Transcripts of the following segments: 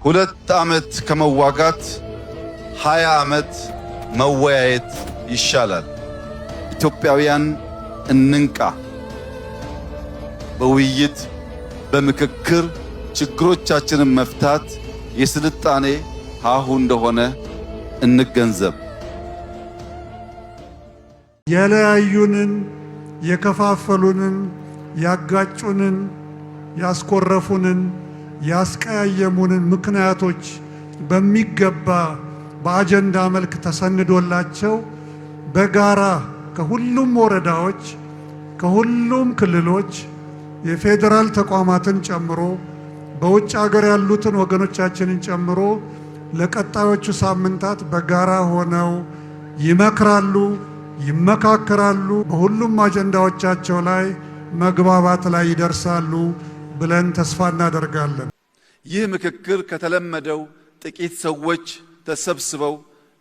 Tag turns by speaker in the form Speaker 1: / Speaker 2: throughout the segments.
Speaker 1: 2 ዓመት ከመዋጋት 20 ዓመት መወያየት ይሻላል። ኢትዮጵያውያን እንንቃ። በውይይት በምክክር ችግሮቻችንን መፍታት የስልጣኔ ሀሁ እንደሆነ እንገንዘብ።
Speaker 2: የለያዩንን፣ የከፋፈሉንን፣ ያጋጩንን፣ ያስኮረፉንን፣ ያስቀያየሙንን ምክንያቶች በሚገባ በአጀንዳ መልክ ተሰንዶላቸው በጋራ ከሁሉም ወረዳዎች፣ ከሁሉም ክልሎች፣ የፌዴራል ተቋማትን ጨምሮ በውጭ ሀገር ያሉትን ወገኖቻችንን ጨምሮ ለቀጣዮቹ ሳምንታት በጋራ ሆነው ይመክራሉ፣ ይመካከራሉ፣ በሁሉም አጀንዳዎቻቸው ላይ መግባባት ላይ ይደርሳሉ ብለን ተስፋ እናደርጋለን።
Speaker 1: ይህ ምክክር ከተለመደው ጥቂት ሰዎች ተሰብስበው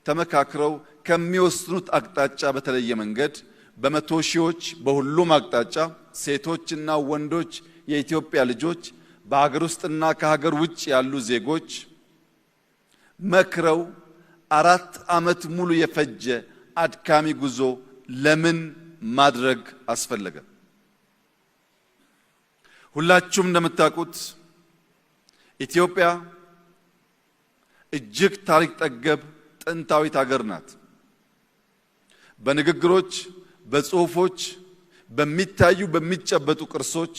Speaker 1: ተመካክረው ከሚወስኑት አቅጣጫ በተለየ መንገድ በመቶ ሺዎች በሁሉም አቅጣጫ ሴቶችና ወንዶች የኢትዮጵያ ልጆች በሀገር ውስጥና ከሀገር ውጭ ያሉ ዜጎች መክረው 4 ዓመት ሙሉ የፈጀ አድካሚ ጉዞ ለምን ማድረግ አስፈለገ? ሁላችሁም እንደምታውቁት ኢትዮጵያ እጅግ ታሪክ ጠገብ ጥንታዊት ሀገር ናት። በንግግሮች፣ በጽሁፎች፣ በሚታዩ በሚጨበጡ ቅርሶች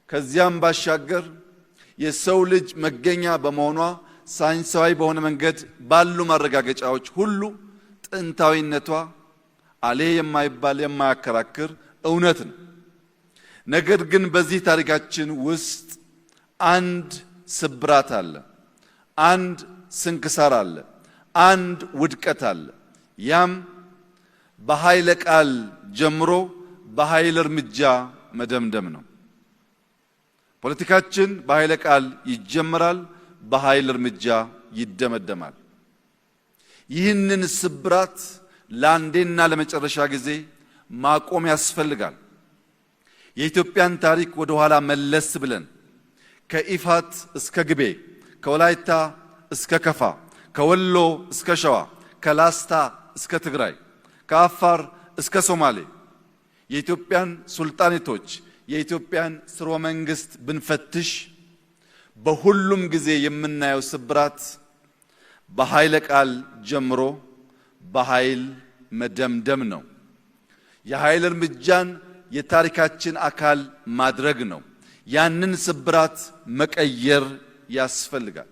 Speaker 1: ከዚያም ባሻገር የሰው ልጅ መገኛ በመሆኗ ሳይንሳዊ በሆነ መንገድ ባሉ ማረጋገጫዎች ሁሉ ጥንታዊነቷ አሌ የማይባል የማያከራክር እውነት ነው። ነገር ግን በዚህ ታሪካችን ውስጥ አንድ ስብራት አለ፣ አንድ ስንክሳር አለ፣ አንድ ውድቀት አለ። ያም በኃይለ ቃል ጀምሮ በኃይል እርምጃ መደምደም ነው። ፖለቲካችን በኃይለ ቃል ይጀመራል፣ በኃይል እርምጃ ይደመደማል። ይህንን ስብራት ለአንዴና ለመጨረሻ ጊዜ ማቆም ያስፈልጋል። የኢትዮጵያን ታሪክ ወደ ኋላ መለስ ብለን ከኢፋት እስከ ግቤ፣ ከወላይታ እስከ ከፋ፣ ከወሎ እስከ ሸዋ፣ ከላስታ እስከ ትግራይ፣ ከአፋር እስከ ሶማሌ የኢትዮጵያን ሱልጣኔቶች የኢትዮጵያን ስርወ መንግስት ብንፈትሽ በሁሉም ጊዜ የምናየው ስብራት በኃይለ ቃል ጀምሮ በኃይል መደምደም ነው። የኃይል እርምጃን የታሪካችን አካል ማድረግ ነው። ያንን ስብራት መቀየር ያስፈልጋል።